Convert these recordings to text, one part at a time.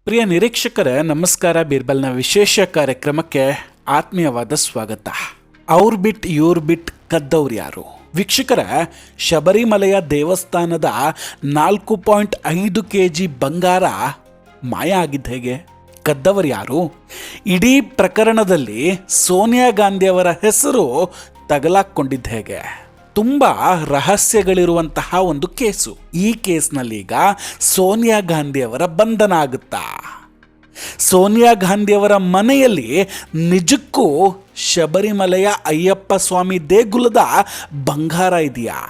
ಪ್ರಿಯ ನಿರೀಕ್ಷಕರೇ ನಮಸ್ಕಾರ. ಬೀರ್ಬಲ್ನ ವಿಶೇಷ ಕಾರ್ಯಕ್ರಮಕ್ಕೆ ಆತ್ಮೀಯವಾದ ಸ್ವಾಗತ. ಅವ್ರು ಬಿಟ್ ಇವ್ರು ಬಿಟ್ ಕದ್ದವ್ರು ಯಾರು? ವೀಕ್ಷಕರ, ಶಬರಿಮಲೆಯ ದೇವಸ್ಥಾನದ 4.5 kg ಬಂಗಾರ ಮಾಯ ಆಗಿದ್ದ ಹೇಗೆ? ಕದ್ದವರು ಯಾರು? ಇಡೀ ಪ್ರಕರಣದಲ್ಲಿ ಸೋನಿಯಾ ಗಾಂಧಿಯವರ ಹೆಸರು ತಗಲಾಕೊಂಡಿದ್ದ ಹೇಗೆ? ತುಂಬ ರಹಸ್ಯಗಳಿರುವಂತಹ ಒಂದು ಕೇಸು. ಈ ಕೇಸ್ನಲ್ಲೀಗ ಸೋನಿಯಾ ಗಾಂಧಿಯವರ ಬಂಧನ ಆಗುತ್ತಾ? ಸೋನಿಯಾ ಗಾಂಧಿಯವರ ಮನೆಯಲ್ಲಿ ನಿಜಕ್ಕೂ ಶಬರಿಮಲೆಯ ಅಯ್ಯಪ್ಪ ಸ್ವಾಮಿ ದೇಗುಲದ ಬಂಗಾರ ಇದೆಯಾ?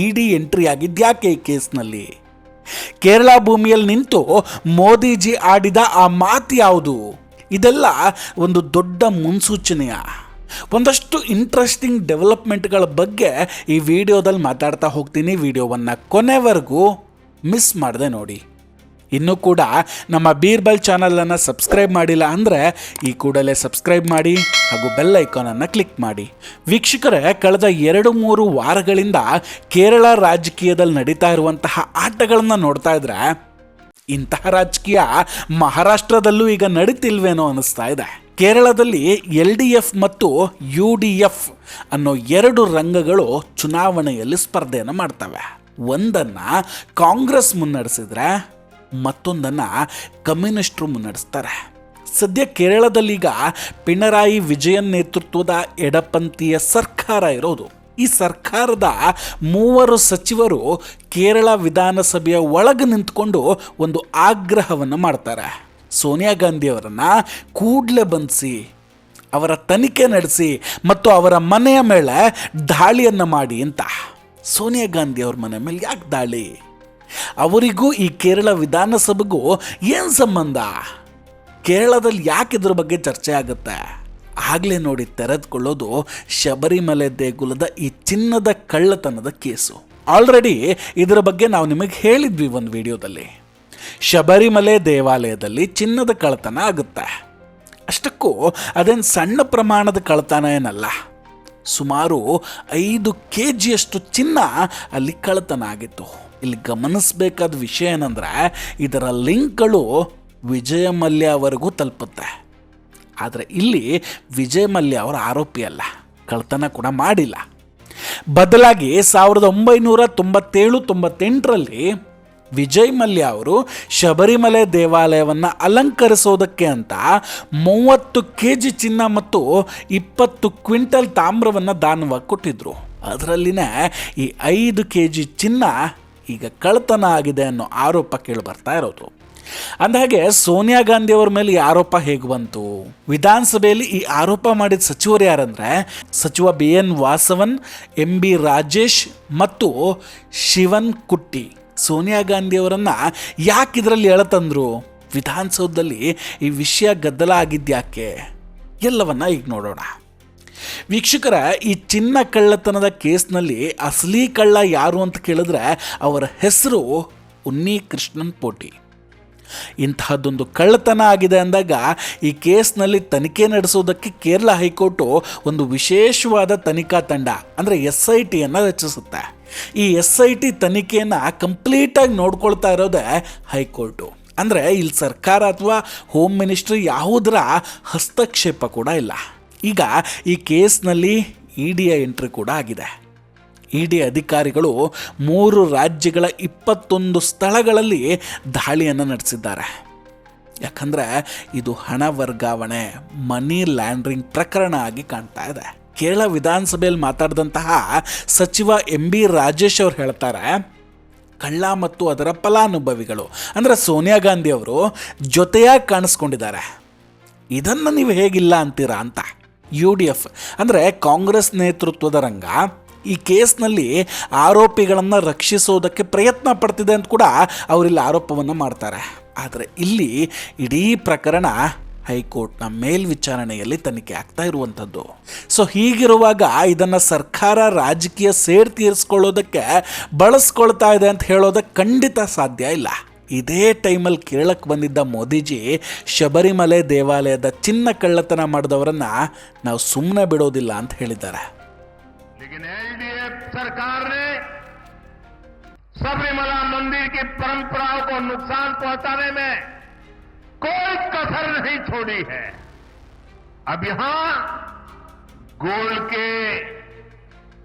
ಇಡಿ ಎಂಟ್ರಿ ಆಗಿದ್ಯಾಕೆ ಈ ಕೇಸ್ನಲ್ಲಿ? ಕೇರಳ ಭೂಮಿಯಲ್ಲಿ ನಿಂತು ಮೋದಿಜಿ ಆಡಿದ ಆ ಮಾತು ಯಾವುದು? ಇದೆಲ್ಲ ಒಂದು ದೊಡ್ಡ ಮುನ್ಸೂಚನೆಯ ಒಂದಷ್ಟು ಇಂಟ್ರೆಸ್ಟಿಂಗ್ ಡೆವಲಪ್ಮೆಂಟ್ಗಳ ಬಗ್ಗೆ ಈ ವಿಡಿಯೋದಲ್ಲಿ ಮಾತಾಡ್ತಾ ಹೋಗ್ತೀನಿ. ವಿಡಿಯೋವನ್ನು ಕೊನೆವರೆಗೂ ಮಿಸ್ ಮಾಡದೆ ನೋಡಿ. ಇನ್ನೂ ಕೂಡ ನಮ್ಮ ಬೀರ್ಬಲ್ ಚಾನಲನ್ನು ಸಬ್ಸ್ಕ್ರೈಬ್ ಮಾಡಿಲ್ಲ ಅಂದರೆ ಈ ಕೂಡಲೇ ಸಬ್ಸ್ಕ್ರೈಬ್ ಮಾಡಿ ಹಾಗೂ ಬೆಲ್ ಐಕಾನನ್ನು ಕ್ಲಿಕ್ ಮಾಡಿ. ವೀಕ್ಷಕರೇ, ಕಳೆದ 2-3 ವಾರಗಳಿಂದ ಕೇರಳ ರಾಜಕೀಯದಲ್ಲಿ ನಡೀತಾ ಇರುವಂತಹ ಆಟಗಳನ್ನು ನೋಡ್ತಾ ಇದ್ರೆ ಇಂತಹ ರಾಜಕೀಯ ಮಹಾರಾಷ್ಟ್ರದಲ್ಲೂ ಈಗ ನಡೀತಿಲ್ವೇನೋ ಅನ್ನಿಸ್ತಾ ಇದೆ. ಕೇರಳದಲ್ಲಿ LDF ಮತ್ತು UDF ಅನ್ನೋ 2 ರಂಗಗಳು ಚುನಾವಣೆಯಲ್ಲಿ ಸ್ಪರ್ಧೆಯನ್ನು ಮಾಡ್ತವೆ. ಒಂದನ್ನು ಕಾಂಗ್ರೆಸ್ ಮುನ್ನಡೆಸಿದ್ರೆ ಮತ್ತೊಂದನ್ನು ಕಮ್ಯುನಿಸ್ಟರು ಮುನ್ನಡೆಸ್ತಾರೆ. ಸದ್ಯ ಕೇರಳದಲ್ಲೀಗ ಪಿಣರಾಯಿ ವಿಜಯನ್ ನೇತೃತ್ವದ ಎಡಪಂಥೀಯ ಸರ್ಕಾರ ಇರೋದು. ಈ ಸರ್ಕಾರದ 3 ಸಚಿವರು ಕೇರಳ ವಿಧಾನಸಭೆಯ ಒಳಗೆ ನಿಂತ್ಕೊಂಡು ಒಂದು ಆಗ್ರಹವನ್ನು ಮಾಡ್ತಾರೆ. ಸೋನಿಯಾ ಗಾಂಧಿಯವರನ್ನು ಕೂಡಲೇ ಬಂಧಿಸಿ, ಅವರ ತನಿಖೆ ನಡೆಸಿ ಮತ್ತು ಅವರ ಮನೆಯ ಮೇಲೆ ದಾಳಿಯನ್ನು ಮಾಡಿ ಅಂತ. ಸೋನಿಯಾ ಗಾಂಧಿಯವ್ರ ಮನೆ ಮೇಲೆ ಯಾಕೆ ದಾಳಿ? ಅವರಿಗೂ ಈ ಕೇರಳ ವಿಧಾನಸಭೆಗೂ ಏನು ಸಂಬಂಧ? ಕೇರಳದಲ್ಲಿ ಯಾಕೆ ಇದ್ರ ಬಗ್ಗೆ ಚರ್ಚೆ ಆಗುತ್ತೆ? ಆಗಲೇ ನೋಡಿ ತೆರೆದುಕೊಳ್ಳೋದು ಶಬರಿಮಲೆ ದೇಗುಲದ ಈ ಚಿನ್ನದ ಕಳ್ಳತನದ ಕೇಸು. ಆಲ್ರೆಡಿ ಇದರ ಬಗ್ಗೆ ನಾವು ನಿಮಗೆ ಹೇಳಿದ್ವಿ ಒಂದು ವಿಡಿಯೋದಲ್ಲಿ. ಶಬರಿಮಲೆ ದೇವಾಲಯದಲ್ಲಿ ಚಿನ್ನದ ಕಳ್ಳತನ ಆಗುತ್ತೆ. ಅಷ್ಟಕ್ಕೂ ಅದೇನು ಸಣ್ಣ ಪ್ರಮಾಣದ ಕಳ್ಳತನ ಏನಲ್ಲ. ಸುಮಾರು 5 kg ಚಿನ್ನ ಅಲ್ಲಿ ಕಳ್ಳತನ ಆಗಿತ್ತು. ಇಲ್ಲಿ ಗಮನಿಸಬೇಕಾದ ವಿಷಯ ಏನಂದರೆ ಇದರ ಲಿಂಕ್ಗಳು ವಿಜಯ ಮಲ್ಯ ಅವರಿಗೂ ತಲುಪುತ್ತೆ. ಆದರೆ ಇಲ್ಲಿ ವಿಜಯ್ ಮಲ್ಯ ಅವರ ಆರೋಪಿ ಅಲ್ಲ, ಕಳ್ಳತನ ಕೂಡ ಮಾಡಿಲ್ಲ. ಬದಲಾಗಿ 1997-98ರಲ್ಲಿ ವಿಜಯ್ ಮಲ್ಯ ಅವರು ಶಬರಿಮಲೆ ದೇವಾಲಯವನ್ನು ಅಲಂಕರಿಸೋದಕ್ಕೆ ಅಂತ 30 kg ಚಿನ್ನ ಮತ್ತು 20 ಕ್ವಿಂಟಲ್ ತಾಮ್ರವನ್ನು ದಾನವಾಗಿ ಕೊಟ್ಟಿದ್ರು. ಅದರಲ್ಲಿನೇ ಈ 5 kg ಚಿನ್ನ ಈಗ ಕಳ್ಳತನ ಆಗಿದೆ ಅನ್ನೋ ಆರೋಪ ಕೇಳಿ ಬರ್ತಾ ಇರೋದು. ಅಂದಹಾಗೆ ಸೋನಿಯಾ ಗಾಂಧಿಯವರ ಮೇಲೆ ಈ ಆರೋಪ ಹೇಗೆ ಬಂತು? ವಿಧಾನಸಭೆಯಲ್ಲಿ ಈ ಆರೋಪ ಮಾಡಿದ ಸಚಿವರು ಯಾರಂದ್ರೆ ಸಚಿವ BN ವಾಸವನ್, MB ರಾಜೇಶ್ ಮತ್ತು ಶಿವನ್ ಕುಟ್ಟಿ. ಸೋನಿಯಾ ಗಾಂಧಿಯವರನ್ನು ಯಾಕೆ ಇದರಲ್ಲಿ ಎಳತಂದ್ರು? ವಿಧಾನಸೌಧದಲ್ಲಿ ಈ ವಿಷಯ ಗದ್ದಲ ಆಗಿದ್ಯಾಕೆ? ಎಲ್ಲವನ್ನ ಈಗ ನೋಡೋಣ. ವೀಕ್ಷಕರ, ಈ ಚಿನ್ನ ಕಳ್ಳತನದ ಕೇಸ್ನಲ್ಲಿ ಅಸಲಿ ಕಳ್ಳ ಯಾರು ಅಂತ ಕೇಳಿದ್ರೆ ಅವರ ಹೆಸರು ಉನ್ನಿ ಕೃಷ್ಣನ್ ಪೋಟಿ. ಇಂತಹದ್ದೊಂದು ಕಳ್ಳತನ ಆಗಿದೆ ಅಂದಾಗ ಈ ಕೇಸ್ನಲ್ಲಿ ತನಿಖೆ ನಡೆಸೋದಕ್ಕೆ ಕೇರಳ ಹೈಕೋರ್ಟು ಒಂದು ವಿಶೇಷವಾದ ತನಿಖಾ ತಂಡ ಅಂದರೆ SITಯನ್ನು ರಚಿಸುತ್ತೆ. ಈ SIT ತನಿಖೆಯನ್ನು ಕಂಪ್ಲೀಟಾಗಿ ನೋಡ್ಕೊಳ್ತಾ ಇರೋದೇ ಹೈಕೋರ್ಟು. ಅಂದರೆ ಇಲ್ಲಿ ಸರ್ಕಾರ ಅಥವಾ ಹೋಮ್ ಮಿನಿಸ್ಟ್ರಿ ಯಾವುದರ ಹಸ್ತಕ್ಷೇಪ ಕೂಡ ಇಲ್ಲ. ಈಗ ಈ ಕೇಸ್ನಲ್ಲಿ EDಯ ಎಂಟ್ರಿ ಕೂಡ ಆಗಿದೆ. ED ಅಧಿಕಾರಿಗಳು 3 ರಾಜ್ಯಗಳ 21 ಸ್ಥಳಗಳಲ್ಲಿ ದಾಳಿಯನ್ನು ನಡೆಸಿದ್ದಾರೆ. ಯಾಕಂದರೆ ಇದು ಹಣ ವರ್ಗಾವಣೆ, ಮನಿ ಲ್ಯಾಂಡ್ರಿಂಗ್ ಪ್ರಕರಣ ಆಗಿ ಕಾಣ್ತಾ ಇದೆ. ಕೇರಳ ವಿಧಾನಸಭೆಯಲ್ಲಿ ಮಾತಾಡಿದಂತಹ ಸಚಿವ MB ರಾಜೇಶ್ ಅವರು ಹೇಳ್ತಾರೆ, ಕಳ್ಳ ಮತ್ತು ಅದರ ಫಲಾನುಭವಿಗಳು ಅಂದರೆ ಸೋನಿಯಾ ಗಾಂಧಿ ಅವರು ಜೊತೆಯಾಗಿ ಕಾಣಿಸ್ಕೊಂಡಿದ್ದಾರೆ. ಇದನ್ನು ನೀವು ಹೇಗಿಲ್ಲ ಅಂತೀರಾ ಅಂತ. UDF ಅಂದರೆ ಕಾಂಗ್ರೆಸ್ ನೇತೃತ್ವದ ರಂಗ ಈ ಕೇಸ್ನಲ್ಲಿ ಆರೋಪಿಗಳನ್ನು ರಕ್ಷಿಸೋದಕ್ಕೆ ಪ್ರಯತ್ನ ಪಡ್ತಿದೆ ಅಂತ ಕೂಡ ಅವರಿಲ್ಲಿ ಆರೋಪವನ್ನು ಮಾಡ್ತಾರೆ. ಆದರೆ ಇಲ್ಲಿ ಇಡೀ ಪ್ರಕರಣ ಹೈಕೋರ್ಟ್ನ ಮೇಲ್ವಿಚಾರಣೆಯಲ್ಲಿ ತನಿಖೆ ಆಗ್ತಾ ಇರುವಂಥದ್ದು. ಸೊ ಹೀಗಿರುವಾಗ ಇದನ್ನು ಸರ್ಕಾರ ರಾಜಕೀಯ ಸೇಡ್ ತೀರಿಸ್ಕೊಳ್ಳೋದಕ್ಕೆ ಬಳಸ್ಕೊಳ್ತಾ ಇದೆ ಅಂತ ಹೇಳೋದಕ್ಕೆ ಖಂಡಿತ ಸಾಧ್ಯ ಇಲ್ಲ. ಇದೇ ಟೈಮಲ್ಲಿ ಕೇರಳಕ್ಕೆ ಬಂದಿದ್ದ ಮೋದಿಜಿ ಶಬರಿಮಲೆ ದೇವಾಲಯದ ಚಿನ್ನ ಕಳ್ಳತನ ಮಾಡಿದವರನ್ನ ನಾವು ಸುಮ್ಮನೆ ಬಿಡೋದಿಲ್ಲ ಅಂತ ಹೇಳಿದ್ದಾರೆ. सबरीमला मंदिर की परंपराओं को नुकसान पहुंचाने में कोई कसर नहीं छोड़ी है। अब यहां गोल्ड के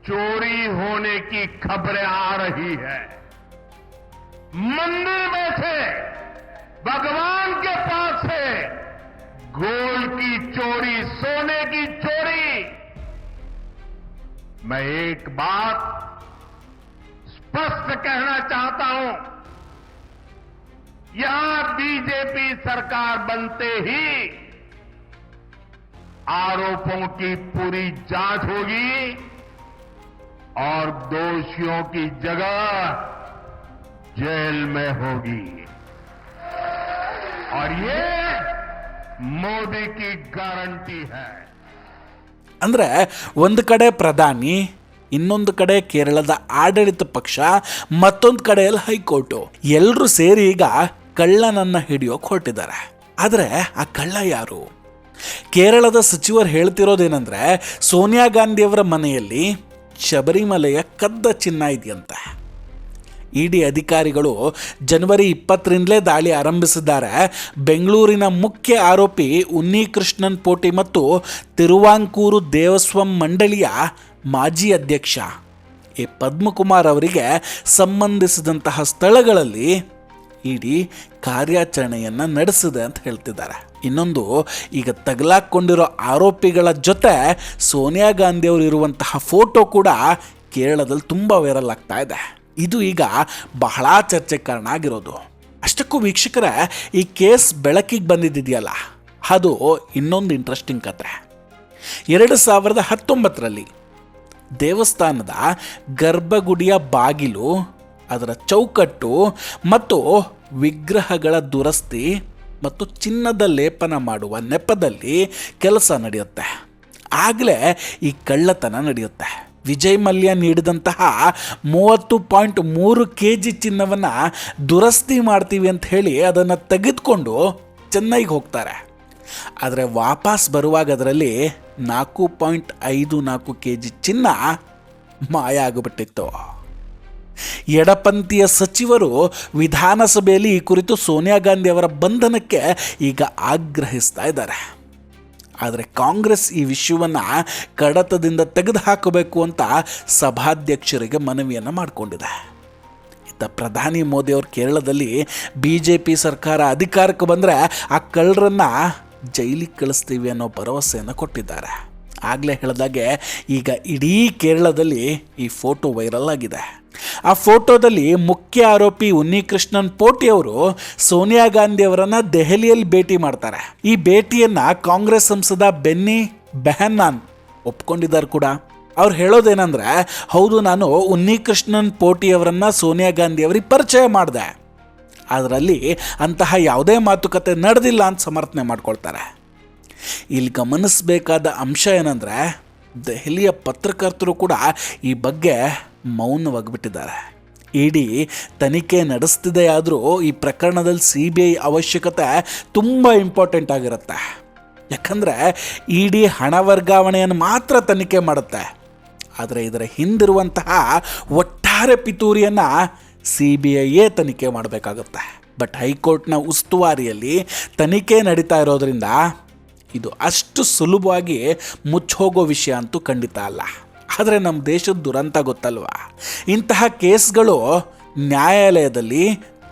चोरी होने की खबरें आ रही है। मंदिर में से, भगवान के पास से गोल्ड की चोरी, सोने की चोरी। मैं एक बात स्पष्ट कहना चाहता हूं, यहां बीजेपी सरकार बनते ही आरोपों की पूरी जांच होगी और दोषियों की जगह जेल में होगी। और ये मोदी की गारंटी है। ಅಂದ್ರೆ ಒಂದು ಕಡೆ ಪ್ರಧಾನಿ, ಇನ್ನೊಂದು ಕಡೆ ಕೇರಳದ ಆಡಳಿತ ಪಕ್ಷ, ಮತ್ತೊಂದು ಕಡೆಯಲ್ಲಿ ಹೈಕೋರ್ಟು, ಎಲ್ಲರೂ ಸೇರಿ ಈಗ ಕಳ್ಳನನ್ನ ಹಿಡಿಯೋಕೆ ಹೊರಟಿದ್ದಾರೆ. ಆದರೆ ಆ ಕಳ್ಳ ಯಾರು? ಕೇರಳದ ಸಚಿವರು ಹೇಳ್ತಿರೋದೇನೆಂದ್ರೆ, ಸೋನಿಯಾ ಗಾಂಧಿಯವರ ಮನೆಯಲ್ಲಿ ಶಬರಿಮಲೆಯ ಕದ್ದ ಚಿನ್ನ ಇದೆಯಂತೆ. ಇಡಿ ಅಧಿಕಾರಿಗಳು ಜನವರಿ 20ರಿಂದಲೇ ದಾಳಿ ಆರಂಭಿಸಿದ್ದಾರೆ. ಬೆಂಗಳೂರಿನ ಮುಖ್ಯ ಆರೋಪಿ ಉನ್ನಿಕೃಷ್ಣನ್ ಪೋಟಿ ಮತ್ತು ತಿರುವಾಂಕೂರು ದೇವಸ್ವಂ ಮಂಡಳಿಯ ಮಾಜಿ ಅಧ್ಯಕ್ಷ ಎ ಪದ್ಮಕುಮಾರ್ ಅವರಿಗೆ ಸಂಬಂಧಿಸಿದಂತಹ ಸ್ಥಳಗಳಲ್ಲಿ ಇಡಿ ಕಾರ್ಯಾಚರಣೆಯನ್ನು ನಡೆಸಿದೆ ಅಂತ ಹೇಳ್ತಿದ್ದಾರೆ. ಇನ್ನೊಂದು, ಈಗ ತಗಲಾಕೊಂಡಿರೋ ಆರೋಪಿಗಳ ಜೊತೆ ಸೋನಿಯಾ ಗಾಂಧಿ ಅವರು ಇರುವಂತಹ ಫೋಟೋ ಕೂಡ ಕೇರಳದಲ್ಲಿ ತುಂಬ ವೈರಲ್ ಆಗ್ತಾ ಇದೆ. ಇದು ಈಗ ಬಹಳ ಚರ್ಚೆಗೆ ಕಾರಣ ಆಗಿರೋದು. ಅಷ್ಟಕ್ಕೂ ವೀಕ್ಷಕರೇ, ಈ ಕೇಸ್ ಬೆಳಕಿಗೆ ಬಂದಿದೆಯಲ್ಲ, ಅದು ಇನ್ನೊಂದು ಇಂಟ್ರೆಸ್ಟಿಂಗ್ ಕತೆ. 2019ರಲ್ಲಿ ದೇವಸ್ಥಾನದ ಗರ್ಭಗುಡಿಯ ಬಾಗಿಲು, ಅದರ ಚೌಕಟ್ಟು ಮತ್ತು ವಿಗ್ರಹಗಳ ದುರಸ್ತಿ ಮತ್ತು ಚಿನ್ನದ ಲೇಪನ ಮಾಡುವ ನೆಪದಲ್ಲಿ ಕೆಲಸ ನಡೆಯುತ್ತೆ. ಆಗಲೇ ಈ ಕಳ್ಳತನ ನಡೆಯುತ್ತೆ. ವಿಜಯ್ ಮಲ್ಯ ನೀಡಿದಂತಹ 30.3 kg ಚಿನ್ನವನ್ನು ದುರಸ್ತಿ ಮಾಡ್ತೀವಿ ಅಂತ ಹೇಳಿ ಅದನ್ನು ತೆಗೆದುಕೊಂಡು ಚೆನ್ನೈಗೆ ಹೋಗ್ತಾರೆ. ಆದರೆ ವಾಪಸ್ ಬರುವಾಗ ಅದರಲ್ಲಿ 4.54 kg ಚಿನ್ನ ಮಾಯ ಆಗಿಬಿಟ್ಟಿತ್ತು. ಎಡಪಂಥೀಯ ಸಚಿವರು ವಿಧಾನಸಭೆಯಲ್ಲಿ ಈ ಕುರಿತು ಸೋನಿಯಾ ಗಾಂಧಿ ಅವರ ಬಂಧನಕ್ಕೆ ಈಗ ಆಗ್ರಹಿಸ್ತಾ ಇದ್ದಾರೆ. ಆದರೆ ಕಾಂಗ್ರೆಸ್ ಈ ವಿಷಯವನ್ನು ಕಡತದಿಂದ ತೆಗೆದುಹಾಕಬೇಕು ಅಂತ ಸಭಾಧ್ಯಕ್ಷರಿಗೆ ಮನವಿಯನ್ನು ಮಾಡಿಕೊಂಡಿದೆ. ಇತ್ತ ಪ್ರಧಾನಿ ಮೋದಿ ಅವರು ಕೇರಳದಲ್ಲಿ BJP ಸರ್ಕಾರ ಅಧಿಕಾರಕ್ಕೆ ಬಂದರೆ ಆ ಕಳ್ಳರನ್ನು ಜೈಲಿಗೆ ಕಳಿಸ್ತೀವಿ ಅನ್ನೋ ಭರವಸೆಯನ್ನು ಕೊಟ್ಟಿದ್ದಾರೆ. ಆಗಲೇ ಹೇಳಿದಾಗೆ ಈಗ ಇಡೀ ಕೇರಳದಲ್ಲಿ ಈ ಫೋಟೋ ವೈರಲ್ ಆಗಿದೆ. ಆ ಫೋಟೋದಲ್ಲಿ ಮುಖ್ಯ ಆರೋಪಿ ಉನ್ನಿಕೃಷ್ಣನ್ ಪೋಟಿ ಅವರು ಸೋನಿಯಾ ಗಾಂಧಿ ಅವರನ್ನು ದೆಹಲಿಯಲ್ಲಿ ಭೇಟಿ ಮಾಡ್ತಾರೆ. ಈ ಭೇಟಿಯನ್ನು ಕಾಂಗ್ರೆಸ್ ಸಂಸದ ಬೆನ್ನಿ ಬೆಹನ್ನಾನ್ ಒಪ್ಕೊಂಡಿದ್ದಾರೆ ಕೂಡ. ಅವ್ರು ಹೇಳೋದೇನೆಂದರೆ, ಹೌದು, ನಾನು ಉನ್ನಿಕೃಷ್ಣನ್ ಪೋಟಿ ಅವರನ್ನು ಸೋನಿಯಾ ಗಾಂಧಿ ಅವರಿಗೆ ಪರಿಚಯ ಮಾಡಿದೆ, ಅದರಲ್ಲಿ ಅಂತಹ ಯಾವುದೇ ಮಾತುಕತೆ ನಡೆದಿಲ್ಲ ಅಂತ ಸಮರ್ಥನೆ ಮಾಡ್ಕೊಳ್ತಾರೆ. ಇಲ್ಲಿ ಗಮನಿಸಬೇಕಾದ ಅಂಶ ಏನಂದರೆ, ದೆಹಲಿಯ ಪತ್ರಕರ್ತರು ಕೂಡ ಈ ಬಗ್ಗೆ ಮೌನವಾಗಿಬಿಟ್ಟಿದ್ದಾರೆ. ಇಡಿ ತನಿಖೆ ನಡೆಸ್ತಿದೆ, ಆದರೂ ಈ ಪ್ರಕರಣದಲ್ಲಿ CBI ಅವಶ್ಯಕತೆ ತುಂಬ ಇಂಪಾರ್ಟೆಂಟ್ ಆಗಿರುತ್ತೆ. ಯಾಕಂದರೆ ಇಡಿ ಹಣ ವರ್ಗಾವಣೆಯನ್ನು ಮಾತ್ರ ತನಿಖೆ ಮಾಡುತ್ತೆ, ಆದರೆ ಇದರ ಹಿಂದಿರುವಂತಹ ಒಟ್ಟಾರೆ ಪಿತೂರಿಯನ್ನು CBIಯೇ ತನಿಖೆ ಮಾಡಬೇಕಾಗುತ್ತೆ. ಬಟ್ ಹೈಕೋರ್ಟ್ನ ಉಸ್ತುವಾರಿಯಲ್ಲಿ ತನಿಖೆ ನಡೀತಾ ಇರೋದ್ರಿಂದ ಇದು ಅಷ್ಟು ಸುಲಭವಾಗಿ ಮುಚ್ಚೋಗೋ ವಿಷಯ ಅಂತೂ ಖಂಡಿತ ಅಲ್ಲ. ಆದರೆ ನಮ್ಮ ದೇಶದ ದುರಂತ ಗೊತ್ತಲ್ವಾ, ಇಂತಹ ಕೇಸ್ಗಳು ನ್ಯಾಯಾಲಯದಲ್ಲಿ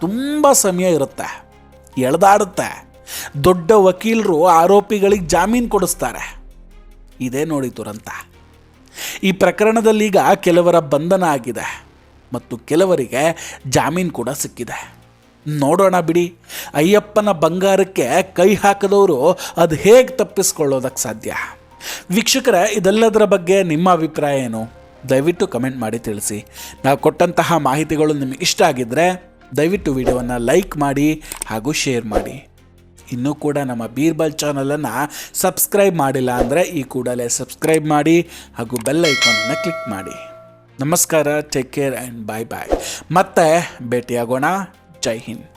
ತುಂಬ ಸಮಯ ಇರುತ್ತೆ, ಎಳೆದಾಡುತ್ತೆ. ದೊಡ್ಡ ವಕೀಲರು ಆರೋಪಿಗಳಿಗೆ ಜಾಮೀನು ಕೊಡಿಸ್ತಾರೆ. ಇದೇ ನೋಡಿ ದುರಂತ. ಈ ಪ್ರಕರಣದಲ್ಲೀಗ ಕೆಲವರ ಬಂಧನ ಆಗಿದೆ ಮತ್ತು ಕೆಲವರಿಗೆ ಜಾಮೀನು ಕೂಡ ಸಿಕ್ಕಿದೆ. ನೋಡೋಣ ಬಿಡಿ, ಅಯ್ಯಪ್ಪನ ಬಂಗಾರಕ್ಕೆ ಕೈ ಹಾಕಿದವರು ಅದು ಹೇಗೆ ತಪ್ಪಿಸ್ಕೊಳ್ಳೋದಕ್ಕೆ ಸಾಧ್ಯ? ವೀಕ್ಷಕರೇ, ಇದೆಲ್ಲದರ ಬಗ್ಗೆ ನಿಮ್ಮ ಅಭಿಪ್ರಾಯ ಏನು? ದಯವಿಟ್ಟು ಕಮೆಂಟ್ ಮಾಡಿ ತಿಳಿಸಿ. ನಾವು ಕೊಟ್ಟಂತಹ ಮಾಹಿತಿಗಳು ನಿಮಗೆ ಇಷ್ಟ ಆಗಿದ್ದರೆ ದಯವಿಟ್ಟು ವಿಡಿಯೋವನ್ನು ಲೈಕ್ ಮಾಡಿ ಹಾಗೂ ಶೇರ್ ಮಾಡಿ. ಇನ್ನೂ ಕೂಡ ನಮ್ಮ ಬೀರ್ಬಲ್ ಚಾನಲನ್ನು ಸಬ್ಸ್ಕ್ರೈಬ್ ಮಾಡಿಲ್ಲ ಅಂದರೆ ಈ ಕೂಡಲೇ ಸಬ್ಸ್ಕ್ರೈಬ್ ಮಾಡಿ ಹಾಗೂ ಬೆಲ್ ಐಕಾನನ್ನು ಕ್ಲಿಕ್ ಮಾಡಿ. ನಮಸ್ಕಾರ, ಟೇಕ್ ಕೇರ್ ಆ್ಯಂಡ್ ಬಾಯ್ ಬಾಯ್. ಮತ್ತೆ ಭೇಟಿಯಾಗೋಣ. ಜೈ ಹಿಂದ್.